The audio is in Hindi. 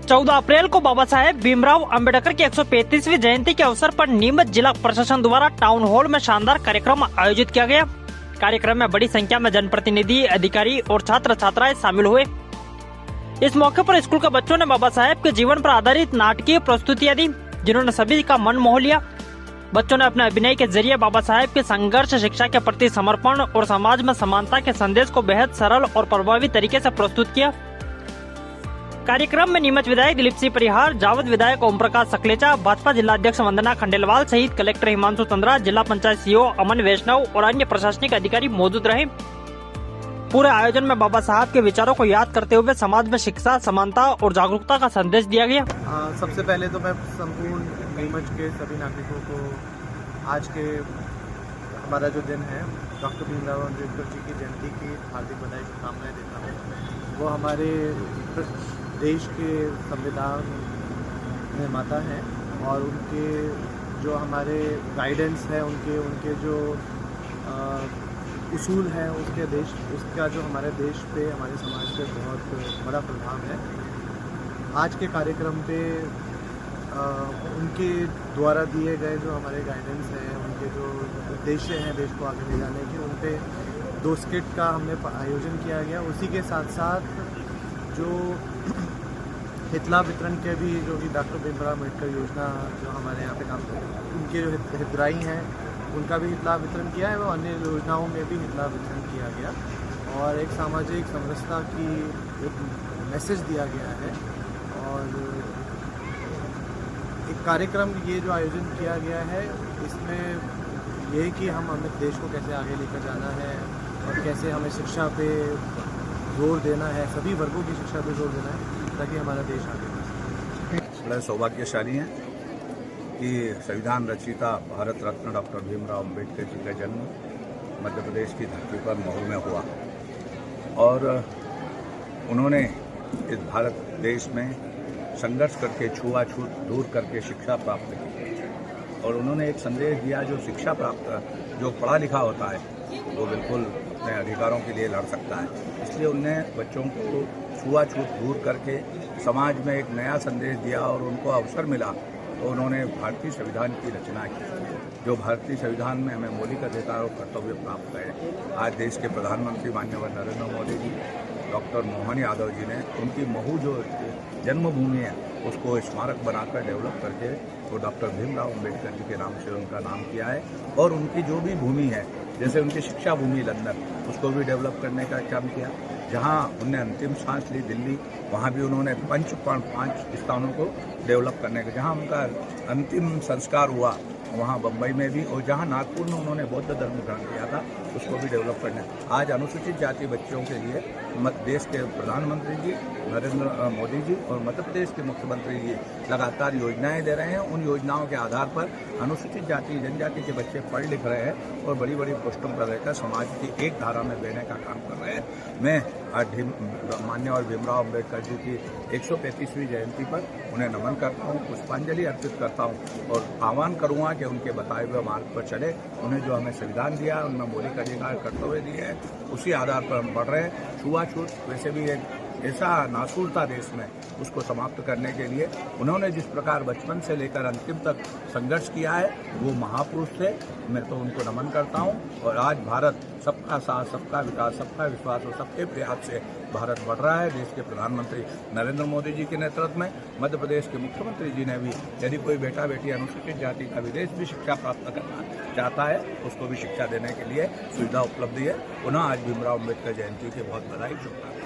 14 अप्रैल को बाबा साहेब भीमराव अंबेडकर की 135वीं जयंती के अवसर पर नीमच जिला प्रशासन द्वारा टाउन हॉल में शानदार कार्यक्रम आयोजित किया गया। कार्यक्रम में बड़ी संख्या में जनप्रतिनिधि, अधिकारी और छात्र छात्राएं शामिल हुए। इस मौके पर स्कूल के बच्चों ने बाबा साहेब के जीवन पर आधारित नाटकीय प्रस्तुतियां दी, जिन्होंने सभी का मन मोह लिया। बच्चों ने अपने अभिनय के जरिए बाबा साहेब के संघर्ष, शिक्षा के प्रति समर्पण और समाज में समानता के संदेश को बेहद सरल और प्रभावी तरीके से प्रस्तुत किया। कार्यक्रम में नीमच विधायक दिलीप सिंह परिहार, जावद विधायक ओम प्रकाश सकलेचा, भाजपा जिलाध्यक्ष वंदना खंडेलवाल सहित कलेक्टर हिमांशु चंद्रा, जिला पंचायत सीओ अमन वैष्णव और अन्य प्रशासनिक अधिकारी मौजूद रहे। पूरे आयोजन में बाबा साहब के विचारों को याद करते हुए समाज में शिक्षा, समानता और जागरूकता का संदेश दिया गया। सबसे पहले तो मैं संपूर्ण नीमच के सभी नागरिकों को आज के हमारा जो दिन है डॉक्टर भीमराव अम्बेडकर जी की जयंती की हार्दिक बधाई, शुभकामनाएं देता हूँ। वो हमारे देश के संविधान निर्माता हैं और उनके जो हमारे गाइडेंस है, उनके जो उसूल है, उसका जो हमारे देश पे, हमारे समाज पे बहुत बड़ा प्रभाव है। आज के कार्यक्रम पे उनके द्वारा दिए गए जो हमारे गाइडेंस हैं, उनके जो उद्देश्य हैं देश को आगे ले जाने के, उन पे 2 स्किट का हमने आयोजन किया गया। उसी के साथ साथ जो हितलाभ वितरण के भी जो कि डॉक्टर भीमराव अम्बेडकर योजना जो हमारे यहाँ पे काम करते हैं, उनके जो हितग्राही हैं उनका भी हितलाभ वितरण किया है, वो अन्य योजनाओं में भी हितलाभ वितरण किया गया और एक सामाजिक समरसता की एक मैसेज दिया गया है। और एक कार्यक्रम ये जो आयोजन किया गया है, इसमें ये कि हम हमें देश को कैसे आगे लेकर जाना है और कैसे हमें शिक्षा पे जोर देना है, सभी वर्गों की शिक्षा पे जोर देना है ताकि हमारा देश आगे बढ़े। बड़े सौभाग्यशाली हैं कि संविधान रचयिता भारत रत्न डॉक्टर भीमराव अम्बेडकर जी का जन्म मध्य प्रदेश की धरती पर महू में हुआ और उन्होंने इस भारत देश में संघर्ष करके, छुआछूत दूर करके शिक्षा प्राप्त की और उन्होंने एक संदेश दिया, जो शिक्षा प्राप्त, जो पढ़ा लिखा होता है वो बिल्कुल अपने अधिकारों के लिए लड़ सकता है। इसलिए उनने बच्चों को छुआछूत दूर करके समाज में एक नया संदेश दिया और उनको अवसर मिला तो उन्होंने भारतीय संविधान की रचना की। जो भारतीय संविधान में हमें मौलिक अधिकार और कर्तव्य प्राप्त है। आज देश के प्रधानमंत्री माननीय नरेंद्र मोदी जी, डॉक्टर मोहन यादव जी ने उनकी महू जो जन्मभूमि है उसको स्मारक बनाकर डेवलप करके वो डॉक्टर भीमराव अम्बेडकर जी के नाम से उनका नाम किया है। और उनकी जो भी भूमि है, जैसे उनकी शिक्षा भूमि लंदन, उसको भी डेवलप करने का काम किया। जहां उनने अंतिम सांस ली दिल्ली, वहां भी उन्होंने 5 स्थानों को डेवलप करने का, जहां उनका अंतिम संस्कार हुआ वहाँ बम्बई में भी, और जहाँ नागपुर में उन्होंने बौद्ध धर्म ग्रहण किया था उसको भी डेवलप करना है। आज अनुसूचित जाति बच्चों के लिए देश के प्रधानमंत्री जी नरेंद्र मोदी जी और मध्य प्रदेश के मुख्यमंत्री जी लगातार योजनाएं दे रहे हैं। उन योजनाओं के आधार पर अनुसूचित जाति, जनजाति के बच्चे पढ़ लिख रहे हैं और बड़ी बड़ी पोस्टों पर रहकर समाज की एक धारा में देने का काम कर रहे हैं। मैं आज माननीय भीमराव अम्बेडकर जी की 135वीं जयंती पर उन्हें नमन करता हूँ, पुष्पांजलि अर्पित करता हूँ और आह्वान करूँगा कि उनके बताए हुए मार्ग पर चले। उन्हें जो हमें संविधान दिया, उनमें मौलिक अधिकार, कर्तव्य दिए हैं, उसी आधार पर हम बढ़ रहे हैं। छुआछूत वैसे भी एक ऐसा नासूर था देश में, उसको समाप्त करने के लिए उन्होंने जिस प्रकार बचपन से लेकर अंतिम तक संघर्ष किया है, वो महापुरुष थे। मैं तो उनको नमन करता हूँ और आज भारत सबका साथ, सबका विकास, सबका विश्वास और सबके प्रयास से भारत बढ़ रहा है। देश के प्रधानमंत्री नरेंद्र मोदी जी के नेतृत्व में मध्य प्रदेश के मुख्यमंत्री जी ने भी, यदि कोई बेटा बेटी अनुसूचित जाति का विदेश भी शिक्षा प्राप्त करना चाहता है, उसको भी शिक्षा देने के लिए सुविधा उपलब्ध है। पुनः आज भीमराव अम्बेडकर जयंती की बहुत बधाई, शुभकामनाएं।